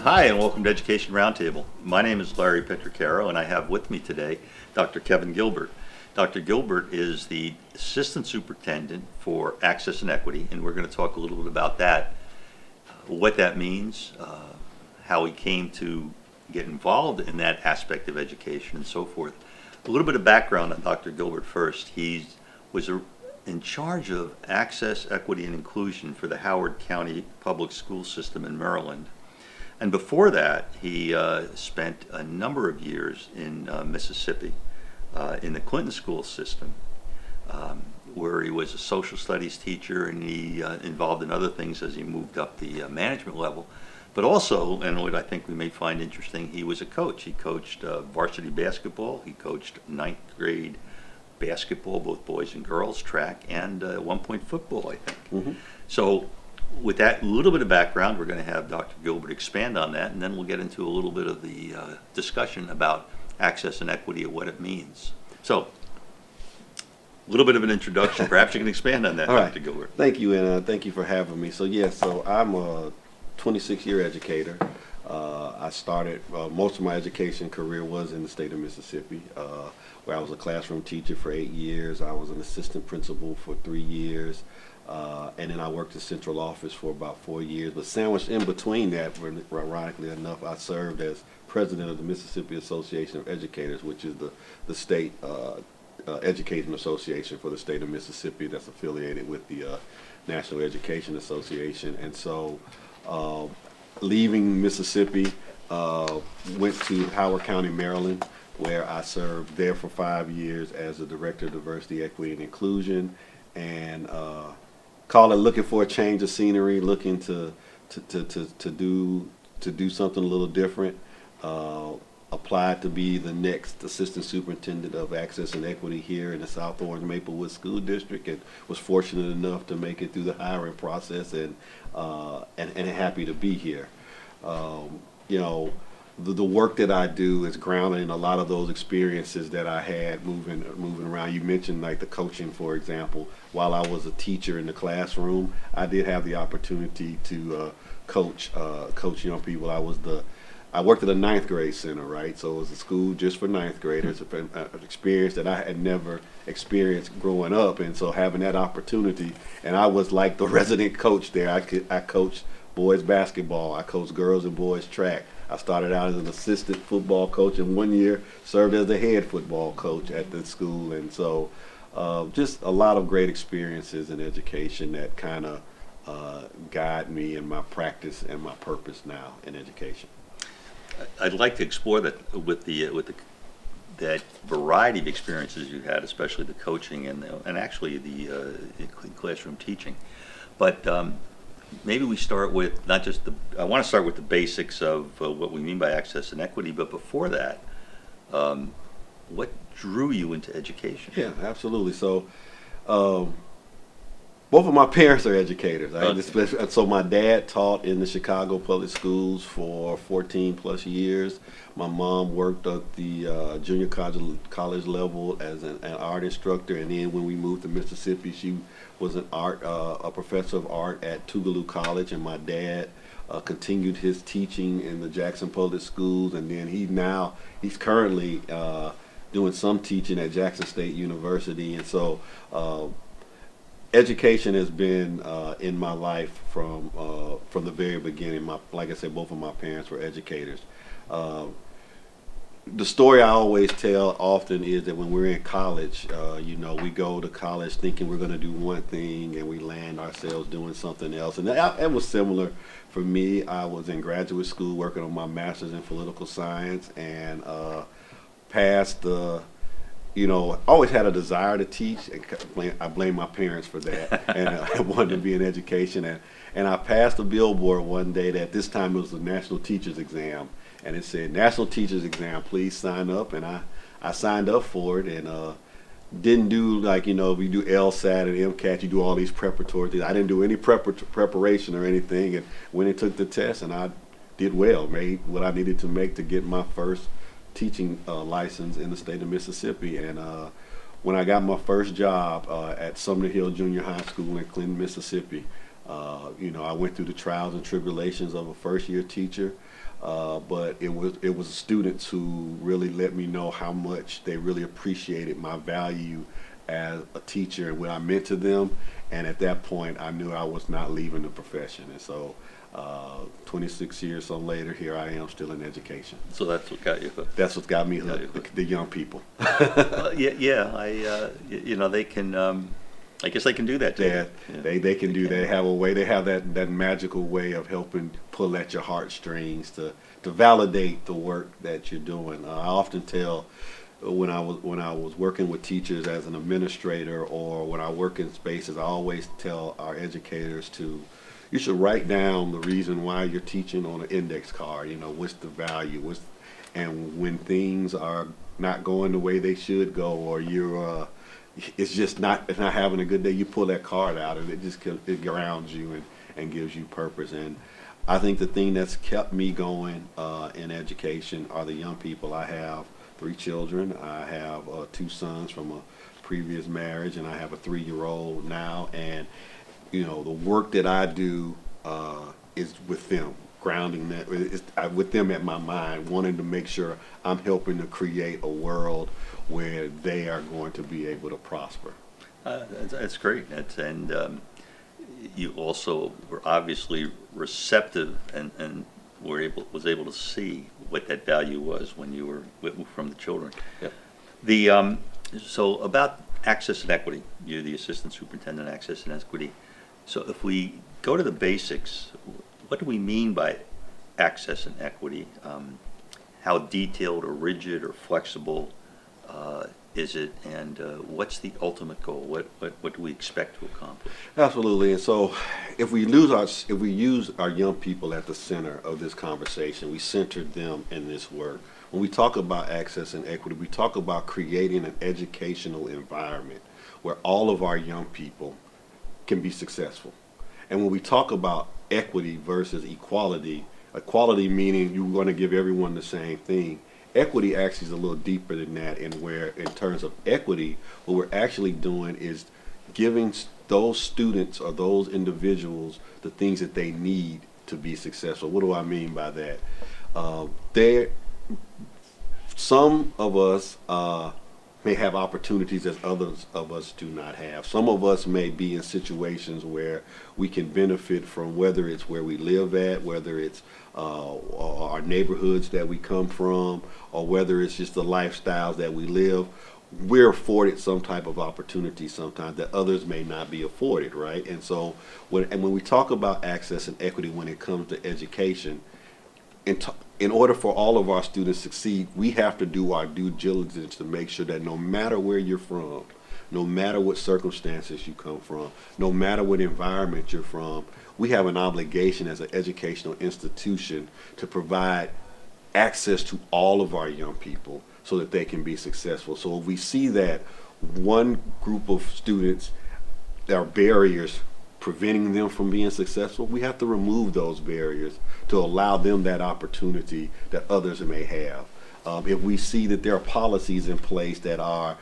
Hi, and welcome to Education Roundtable. My name is Larry Petricaro, and I have with me today Dr. Kevin Gilbert. Dr. Gilbert is the Assistant Superintendent for Access and Equity, and we're going to talk a little bit about that, what that means, how he came to get involved in that aspect of education, and so forth. A little bit of background on Dr. Gilbert first. He was in charge of access, equity, and inclusion for the Howard County Public School System in Maryland. And before that, he spent a number of years in Mississippi in the Clinton school system, where he was a social studies teacher, and he involved in other things as he moved up the management level. But also, and what I think we may find interesting, he was a coach. He coached varsity basketball. He coached ninth grade basketball, both boys and girls, track, and at one point football, I think. Mm-hmm. So with that little bit of background, we're going to have Dr. Gilbert expand on that, and then we'll get into a little bit of the discussion about access and equity and what it means. So, a little bit of an introduction. Perhaps you can expand on that, All Dr. right. Gilbert. Thank you, and thank you for having me. So I'm a 26-year educator. I started, most of my education career was in the state of Mississippi, where I was a classroom teacher for 8 years. I was an assistant principal for 3 years. And then I worked in central office for about 4 years. But sandwiched in between that, ironically enough, I served as president of the Mississippi Association of Educators, which is the state education association for the state of Mississippi that's affiliated with the National Education Association. And so leaving Mississippi, went to Howard County, Maryland, where I served there for 5 years as the Director of Diversity, Equity, and Inclusion. And call it looking for a change of scenery, looking to do something a little different. Applied to be the next assistant superintendent of access and equity here in the South Orange Maplewood School District, and was fortunate enough to make it through the hiring process, and happy to be here. The work that I do is grounded in a lot of those experiences that I had moving around. You mentioned like the coaching, for example. While I was a teacher in the classroom, I did have the opportunity to coach young people. I worked at a ninth grade center, right? So it was a school just for ninth graders, an experience that I had never experienced growing up. And so having that opportunity, and I was like the resident coach there. I coached boys basketball. I coached girls and boys track. I started out as an assistant football coach, and 1 year served as the head football coach at the school. And so just a lot of great experiences in education that kind of guide me in my practice and my purpose now in education. I'd like to explore that with that variety of experiences you had, especially the coaching and actually the classroom teaching. But maybe we start with not just I want to start with the basics of what we mean by access and equity, but before that, what drew you into education? Yeah, absolutely. So both of my parents are educators. Okay. So my dad taught in the Chicago public schools for 14 plus years. My mom worked at the junior college level as an art instructor, and then when we moved to Mississippi, she was a professor of art at Tougaloo College, and my dad continued his teaching in the Jackson Public Schools, and then he's currently doing some teaching at Jackson State University. And so education has been in my life from the very beginning. Like I said, both of my parents were educators. The story I always tell often is that when we're in college, we go to college thinking we're going to do one thing, and we land ourselves doing something else. And that was similar for me. I was in graduate school working on my master's in political science, and passed the always had a desire to teach, and I blame my parents for that, and I wanted to be in education, and I passed a billboard one day that this time it was the National Teachers Exam, and it said, "National Teachers Exam, please sign up," and I signed up for it, and didn't do we do LSAT and MCAT, you do all these preparatory things. I didn't do any preparation or anything, and when I took the test, and I did well, made what I needed to make to get my first teaching license in the state of Mississippi. And when I got my first job at Sumner Hill Junior High School in Clinton, Mississippi, I went through the trials and tribulations of a first-year teacher, but it was students who really let me know how much they really appreciated my value as a teacher and what I meant to them. And at that point, I knew I was not leaving the profession. And so, 26 years on later, here I am still in education. So that's what got you hooked. That's what got me hooked, you hooked. the young people. They can. I guess they can do that too. Yeah, they can do. They have a way. They have that magical way of helping pull at your heartstrings to validate the work that you're doing. I often tell when I was working with teachers as an administrator, or when I work in spaces, I always tell our educators you should write down the reason why you're teaching on an index card. What's the value? And when things are not going the way they should go, or it's just it's not having a good day, you pull that card out and it grounds you and gives you purpose. And I think the thing that's kept me going in education are the young people. I have 3 children. I have 2 sons from a previous marriage, and I have a 3-year-old now. And the work that I do is with them, grounding that with them at my mind, wanting to make sure I'm helping to create a world where they are going to be able to prosper. That's great. You also were obviously receptive and was able to see what that value was when you were from the children. Yep. So about access and equity, you're the assistant superintendent of access and equity. So if we go to the basics, what do we mean by access and equity? How detailed or rigid or flexible is it, and what's the ultimate goal? What do we expect to accomplish? Absolutely. And so if we use our young people at the center of this conversation, we centered them in this work. When we talk about access and equity, we talk about creating an educational environment where all of our young people can be successful. And when we talk about equity versus equality meaning you want to give everyone the same thing. Equity actually is a little deeper than that, in terms of equity, what we're actually doing is giving those students or those individuals the things that they need to be successful. What do I mean by that? Some of us may have opportunities that others of us do not have. Some of us may be in situations where we can benefit from, whether it's where we live at, whether it's our neighborhoods that we come from, or whether it's just the lifestyles that we live. We're afforded some type of opportunity sometimes that others may not be afforded, right? And so when we talk about access and equity when it comes to education, in order for all of our students to succeed, we have to do our due diligence to make sure that no matter where you're from, no matter what circumstances you come from, no matter what environment you're from, we have an obligation as an educational institution to provide access to all of our young people so that they can be successful. So if we see that one group of students, there are barriers preventing them from being successful, we have to remove those barriers to allow them that opportunity that others may have. If we see that there are policies in place that are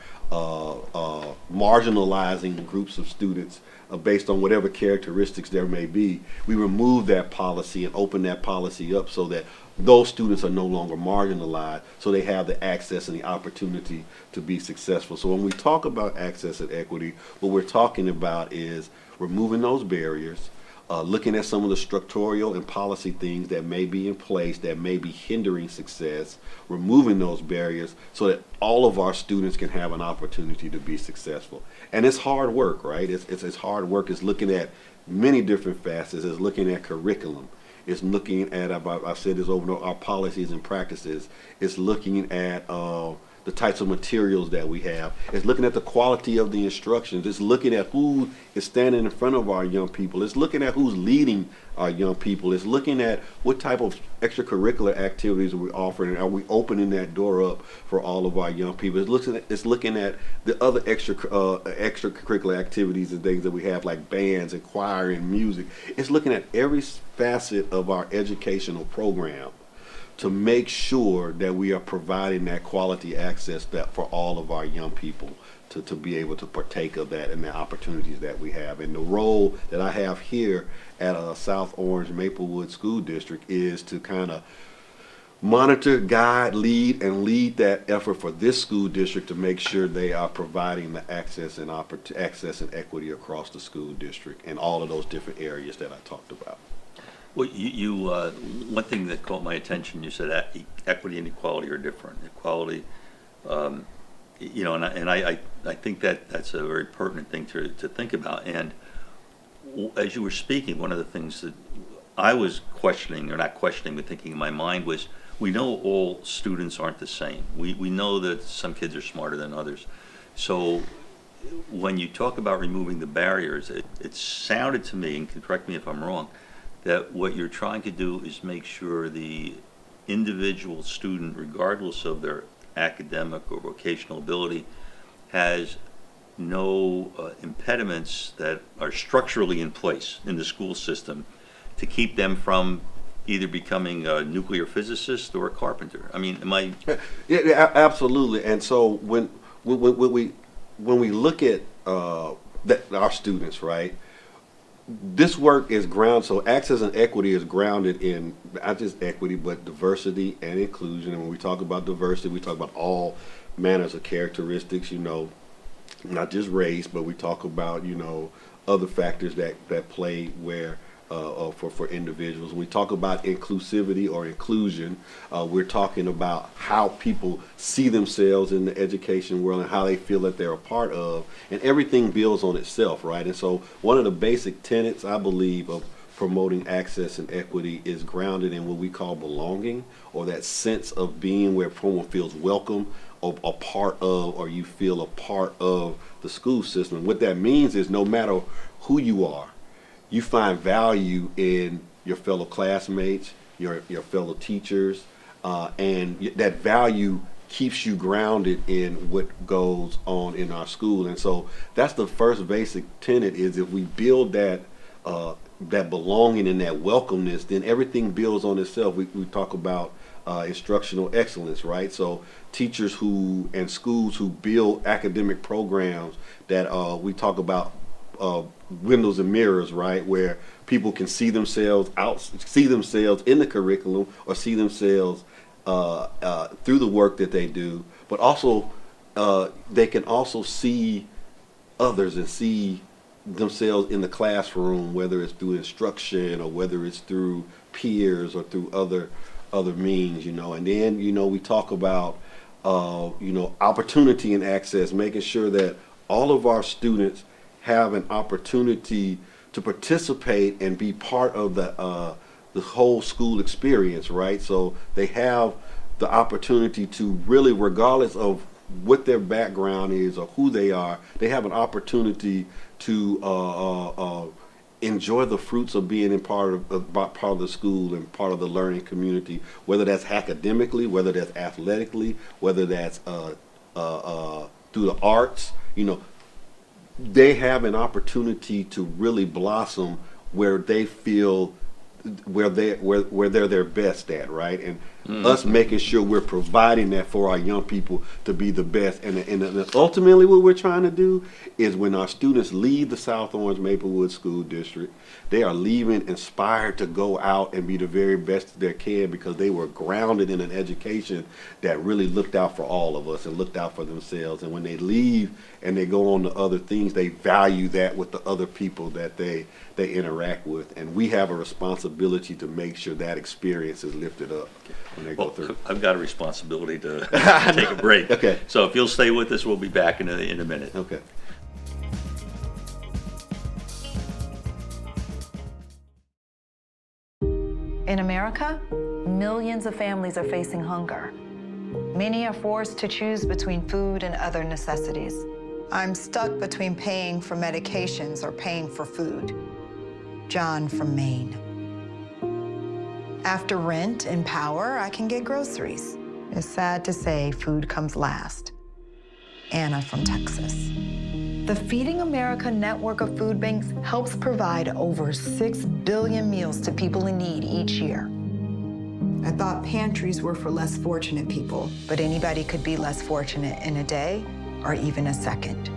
marginalizing groups of students based on whatever characteristics there may be, we remove that policy and open that policy up so that those students are no longer marginalized, so they have the access and the opportunity to be successful. So when we talk about access and equity, what we're talking about is removing those barriers, looking at some of the structural and policy things that may be in place that may be hindering success, removing those barriers so that all of our students can have an opportunity to be successful. And it's hard work, right? It's hard work. It's looking at many different facets. It's looking at curriculum. It's looking at, I've said this over and over, our policies and practices. It's looking at the types of materials that we have. It's looking at the quality of the instructions. It's looking at who is standing in front of our young people. It's looking at who's leading our young people. It's looking at what type of extracurricular activities are we offering. Are we opening that door up for all of our young people? It's looking at the other extracurricular activities and things that we have, like bands and choir and music. It's looking at every facet of our educational program to make sure that we are providing that quality access that for all of our young people to be able to partake of that and the opportunities that we have. And the role that I have here at South Orange Maplewood School District is to kind of monitor, guide, lead that effort for this school district to make sure they are providing the access and equity across the school district in all of those different areas that I talked about. Well, one thing that caught my attention, you said equity and equality are different. Equality, and I think that's a very pertinent thing to think about. And as you were speaking, one of the things that I was questioning, or not questioning, but thinking in my mind was, we know all students aren't the same. We know that some kids are smarter than others. So when you talk about removing the barriers, it sounded to me, and can correct me if I'm wrong, that what you're trying to do is make sure the individual student, regardless of their academic or vocational ability, has no impediments that are structurally in place in the school system to keep them from either becoming a nuclear physicist or a carpenter. I mean, am I? Yeah, absolutely. And so when we look at our students, right? This work is grounded, so access and equity is grounded in not just equity, but diversity and inclusion. And when we talk about diversity, we talk about all manners of characteristics, not just race, but we talk about, other factors that play where for individuals. When we talk about inclusivity or inclusion, we're talking about how people see themselves in the education world and how they feel that they're a part of, and everything builds on itself, right? And so one of the basic tenets, I believe, of promoting access and equity is grounded in what we call belonging, or that sense of being where someone feels welcome, or a part of, or you feel a part of the school system. What that means is no matter who you are, you find value in your fellow classmates, your fellow teachers, and that value keeps you grounded in what goes on in our school. And so that's the first basic tenet, is if we build that belonging and that welcomeness, then everything builds on itself. We talk about instructional excellence, right? So teachers and schools who build academic programs that we talk about windows and mirrors, right, where people can see themselves in the curriculum, or see themselves through the work that they do, but also they can also see others and see themselves in the classroom, whether it's through instruction or whether it's through peers or through other means, And then we talk about opportunity and access, making sure that all of our students have an opportunity to participate and be part of the whole school experience, right? So they have the opportunity to really, regardless of what their background is or who they are, they have an opportunity to enjoy the fruits of being in part of the school and part of the learning community, whether that's academically, whether that's athletically, whether that's through the arts. They have an opportunity to really blossom where they feel where they're their best at, right? And us making sure we're providing that for our young people to be the best. And ultimately what we're trying to do is, when our students leave the South Orange Maplewood School District, they are leaving inspired to go out and be the very best they can, because they were grounded in an education that really looked out for all of us and looked out for themselves. And when they leave and they go on to other things, they value that with the other people that they interact with. And we have a responsibility to make sure that experience is lifted up when they go through. I've got a responsibility to take a break. Okay. So if you'll stay with us, we'll be back in a minute. Okay. In America, millions of families are facing hunger. Many are forced to choose between food and other necessities. I'm stuck between paying for medications or paying for food. John from Maine. After rent and power, I can get groceries. It's sad to say food comes last. Anna from Texas. The Feeding America network of food banks helps provide over 6 billion meals to people in need each year. I thought pantries were for less fortunate people. But anybody could be less fortunate in a day or even a second.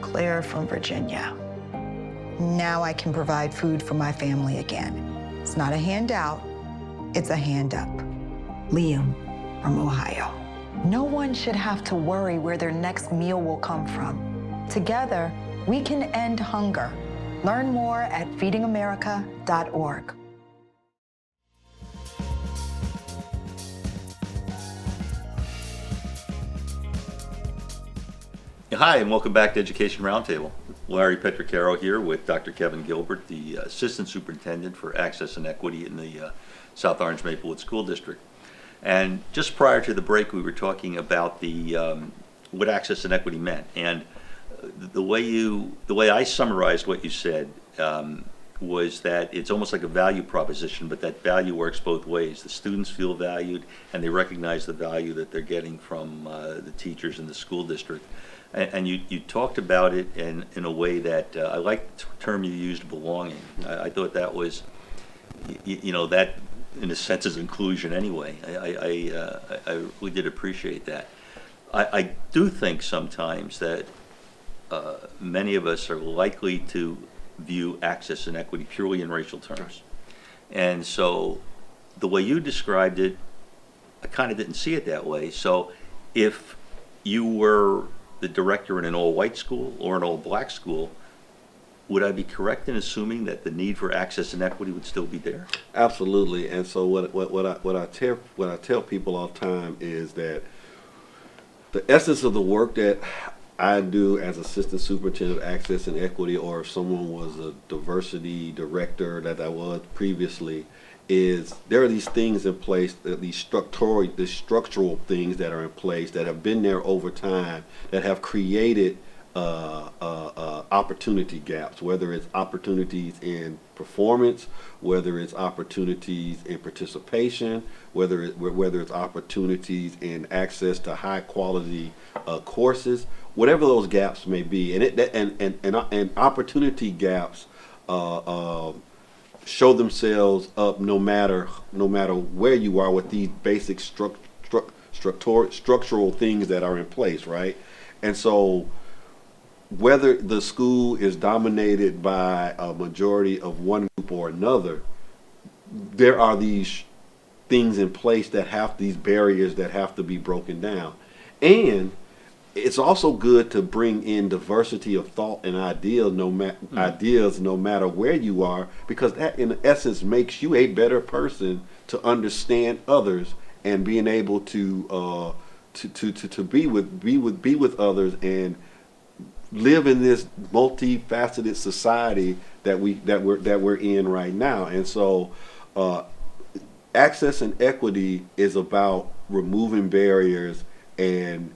Claire from Virginia. Now I can provide food for my family again. It's not a handout, it's a hand up. Liam from Ohio. No one should have to worry where their next meal will come from. Together, we can end hunger. Learn more at feedingamerica.org. Hi, and welcome back to Education Roundtable. Larry Petricaro here with Dr. Kevin Gilbert, the Assistant Superintendent for Access and Equity in the South Orange Maplewood School District. And just prior to the break, we were talking about what access and equity meant. And the way I summarized what you said was that it's almost like a value proposition, but that value works both ways. The students feel valued, and they recognize the value that they're getting from the teachers in the school district. And you talked about it in a way that I like the term you used, belonging. I thought that was, that in a sense is inclusion anyway. I really did appreciate that. I do think sometimes that many of us are likely to view access and equity purely in racial terms. And so the way you described it, I kind of didn't see it that way. So if you were the director in an all-white school or an all-black school, would I be correct in assuming that the need for access and equity would still be there? Absolutely. And so what I tell people all the time is that the essence of the work that I do as Assistant Superintendent of Access and Equity, or if someone was a diversity director that I was previously, is there are these things in place, these structural things that are in place that have been there over time that have created opportunity gaps, whether it's opportunities in performance, whether it's opportunities in participation, whether it's opportunities in access to high quality courses, whatever those gaps may be, and opportunity gaps show themselves up no matter where you are with these basic structural things that are in place, right? And so whether the school is dominated by a majority of one group or another, there are these things in place that have these barriers that have to be broken down. And it's also good to bring in diversity of thought and ideas no matter where you are, because that in essence makes you a better person to understand others and being able to be with others and live in this multifaceted society that we're in right now. And so access and equity is about removing barriers and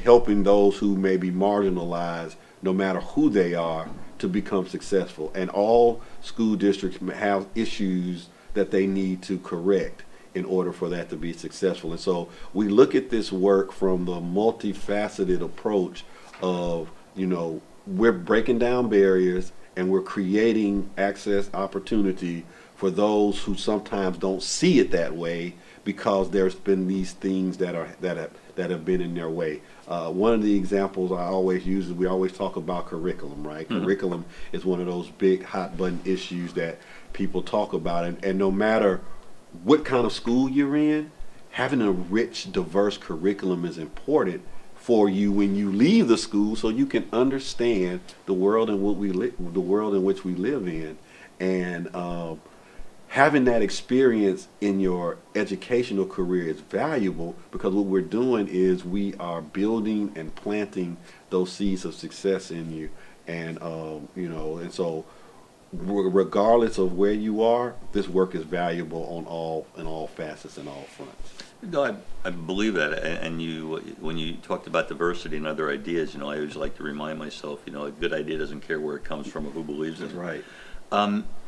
helping those who may be marginalized, no matter who they are, to become successful. And all school districts have issues that they need to correct in order for that to be successful. And so we look at this work from the multifaceted approach of, we're breaking down barriers and we're creating access opportunity for those who sometimes don't see it that way because there's been these things that have been in their way. One of the examples I always use is we always talk about curriculum, right? Mm-hmm. Curriculum is one of those big hot button issues that people talk about, and no matter what kind of school you're in, having a rich, diverse curriculum is important for you when you leave the school, so you can understand the world in which we live in, and having that experience in your educational career is valuable, because what we're doing is we are building and planting those seeds of success in you, and and so regardless of where you are, this work is valuable in all facets and all fronts. No, I believe that, and when you talked about diversity and other ideas, I always like to remind myself, a good idea doesn't care where it comes from or who believes in it. Right.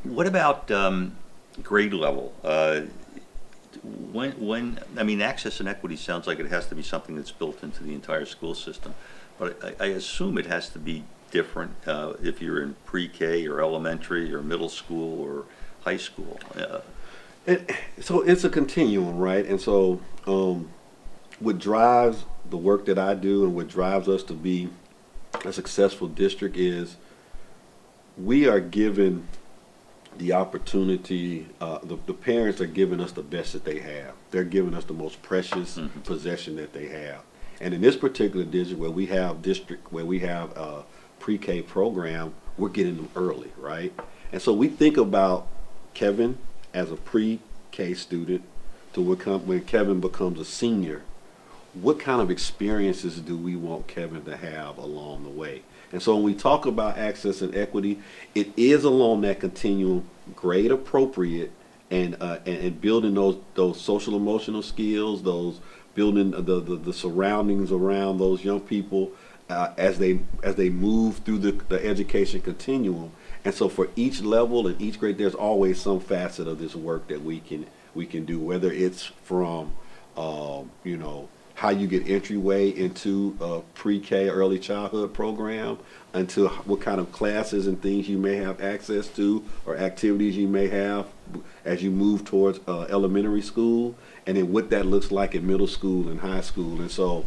What about grade level? Access and equity sounds like it has to be something that's built into the entire school system, but I assume it has to be different if you're in pre-K or elementary or middle school or high school. So it's a continuum, right? And so what drives the work that I do and what drives us to be a successful district is we are given the opportunity, the parents are giving us the best that they have. They're giving us the most precious possession that they have. And in this particular district where we have a pre-K program, we're getting them early, right? And so we think about Kevin as a pre-K student to when Kevin becomes a senior. What kind of experiences do we want Kevin to have along the way? And so when we talk about access and equity, it is along that continuum, grade appropriate, and building those social emotional skills, those building the surroundings around those young people as they move through the education continuum. And so for each level and each grade, there's always some facet of this work that we can do, whether it's from how you get entryway into a pre-K early childhood program, until what kind of classes and things you may have access to or activities you may have as you move towards elementary school, and then what that looks like in middle school and high school. And so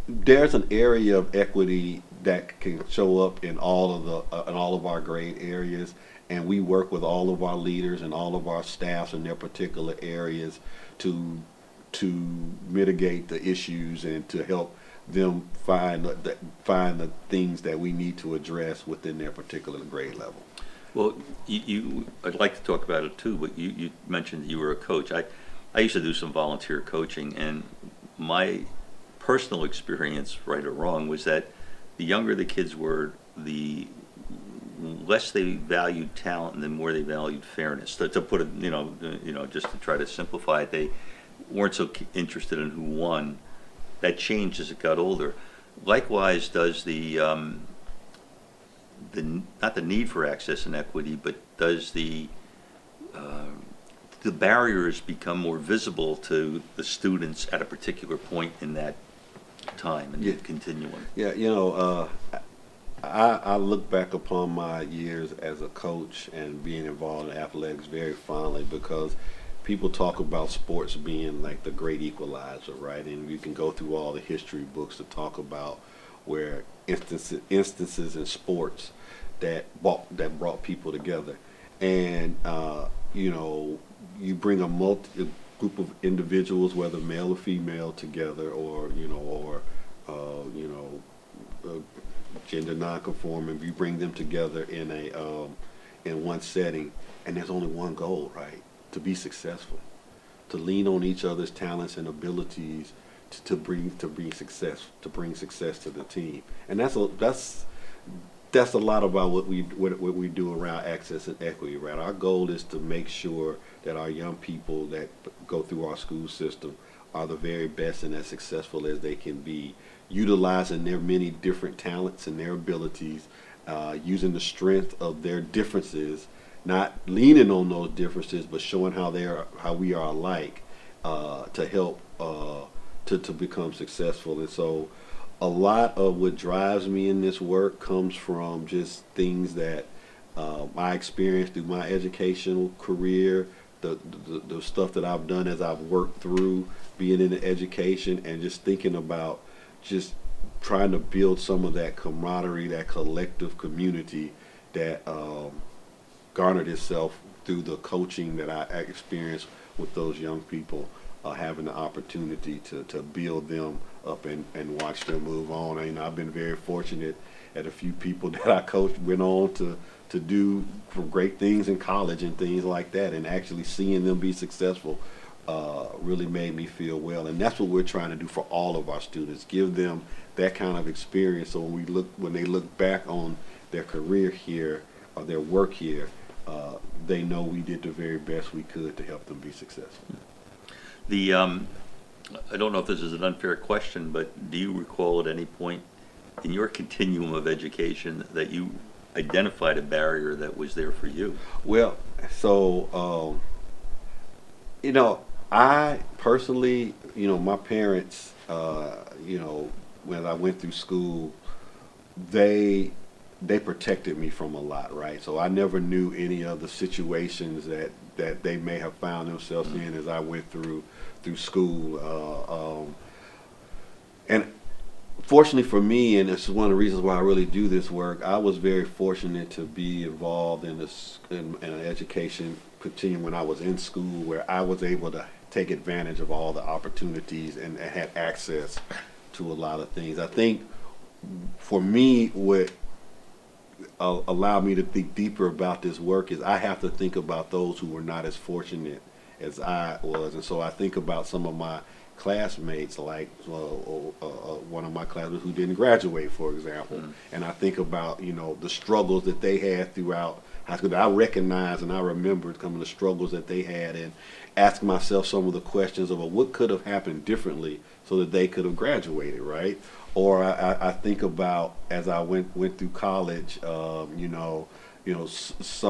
there's an area of equity that can show up in all of our grade areas, and we work with all of our leaders and all of our staffs in their particular areas to mitigate the issues and to help them find the things that we need to address within their particular grade level. Well, I'd like to talk about it too, but you mentioned you were a coach. I used to do some volunteer coaching, and my personal experience, right or wrong, was that the younger the kids were, the less they valued talent and the more they valued fairness. To put it, just to try to simplify it, they weren't so interested in who won. That changed as it got older. Likewise, does the not the need for access and equity, but does the barriers become more visible to the students at a particular point in that time and the continuum? Yeah, I look back upon my years as a coach and being involved in athletics very fondly, because people talk about sports being like the great equalizer, right? And you can go through all the history books to talk about where instances in sports that brought people together. And you bring a group of individuals, whether male or female, together, or gender nonconforming. You bring them together in one setting, and there's only one goal, right? To be successful, to lean on each other's talents and abilities to bring success to the team. And that's a lot about what we do around access and equity, right? Our goal is to make sure that our young people that go through our school system are the very best and as successful as they can be, utilizing their many different talents and their abilities, using the strength of their differences, not leaning on those differences, but showing how we are alike, to help to become successful. And so a lot of what drives me in this work comes from just things that I experienced through my educational career, the stuff that I've done as I've worked through being in the education, and just thinking about just trying to build some of that camaraderie, that collective community that garnered itself through the coaching that I experienced with those young people, having the opportunity to build them up and watch them move on. I've been very fortunate that a few people that I coached went on to do great things in college and things like that, and actually seeing them be successful really made me feel well. And that's what we're trying to do for all of our students, give them that kind of experience, so when they look back on their career here or their work here, they know we did the very best we could to help them be successful. I don't know if this is an unfair question, but do you recall at any point in your continuum of education that you identified a barrier that was there for you? Well, so I personally, my parents, when I went through school, they protected me from a lot, right? So I never knew any of the situations that they may have found themselves in as I went through school. And fortunately for me, and this is one of the reasons why I really do this work, I was very fortunate to be involved in an education continuum when I was in school, where I was able to take advantage of all the opportunities and had access to a lot of things. I think for me, what allowed me to think deeper about this work is I have to think about those who were not as fortunate as I was. And so I think about some of my classmates, like one of my classmates who didn't graduate, for example. And I think about, the struggles that they had throughout high school. I recognize and I remember some of the struggles that they had, and ask myself some of the questions of what could have happened differently so that they could have graduated, right? Or I think about, as I went through college, some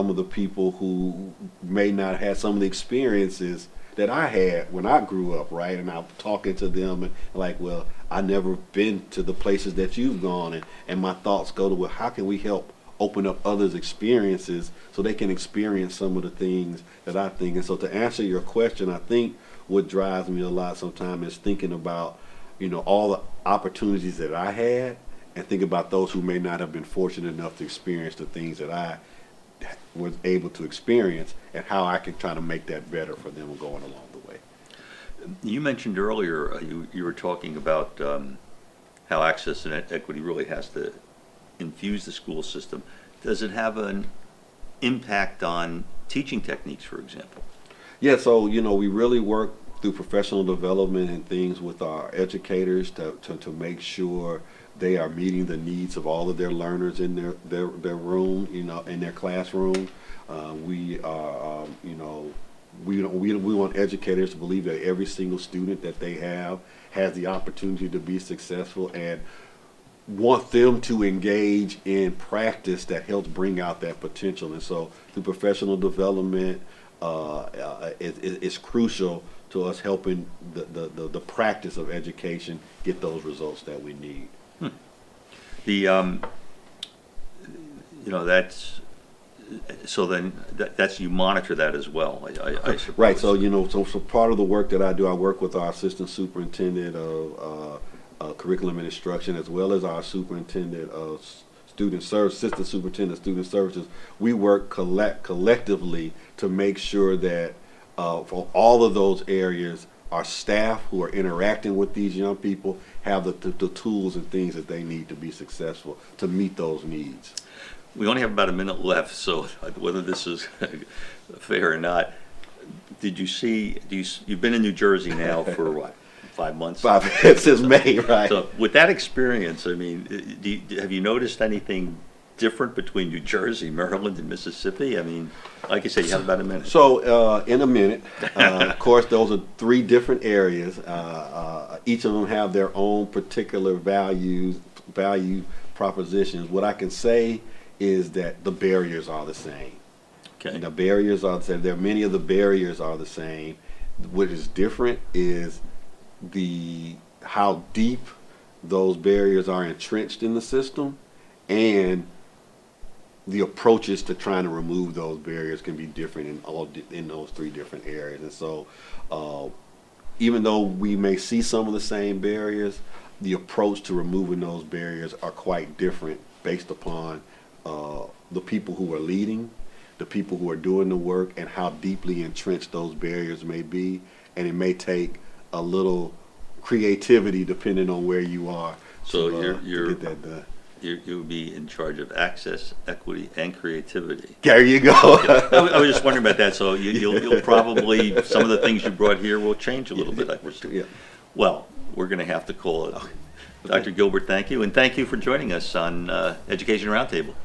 of the people who may not have some of the experiences that I had when I grew up, right? And I'm talking to them and like, well, I never been to the places that you've gone, and my thoughts go to, well, how can we help open up others' experiences so they can experience some of the things that I think. And so to answer your question, I think what drives me a lot sometimes is thinking about, all the opportunities that I had, and think about those who may not have been fortunate enough to experience the things that I was able to experience, and how I can try to make that better for them going along the way. You mentioned earlier, you were talking about how access and equity really has to infuse the school system. Does it have an impact on teaching techniques, for example? Yeah, so we really work through professional development and things with our educators to make sure they are meeting the needs of all of their learners in their room, in their classroom. We are, we want educators to believe that every single student that they have has the opportunity to be successful, and want them to engage in practice that helps bring out that potential. And so through professional development, it's crucial to us helping the practice of education get those results that we need. That's so then that's you monitor that as well, I suppose. Right. So so part of the work that I do, I work with our assistant superintendent of curriculum and instruction, as well as our superintendent of assistant superintendent of student services. We work collectively to make sure that for all of those areas, our staff who are interacting with these young people have the tools and things that they need to be successful to meet those needs. We only have about a minute left, so whether this is fair or not, you've been in New Jersey now for what, 5 months? Since May, right? So with that experience, I mean, have you noticed anything different between New Jersey, Maryland, and Mississippi? I mean, like I said, you have about a minute. So in a minute, of course, those are 3 different areas. Each of them have their own particular value propositions. What I can say is that the barriers are the same. Okay. The barriers are the same. Many of the barriers are the same. What is different is how deep those barriers are entrenched in the system, and the approaches to trying to remove those barriers can be different in those 3 different areas. And so even though we may see some of the same barriers, the approach to removing those barriers are quite different based upon the people who are leading, the people who are doing the work, and how deeply entrenched those barriers may be. And it may take a little creativity depending on where you are to get that done. You'll be in charge of access, equity, and creativity. There you go. I was just wondering about that. So you'll probably, some of the things you brought here will change a little bit, I presume. Yeah. Well, we're going to have to call it. Dr. Gilbert, thank you. And thank you for joining us on Education Roundtable.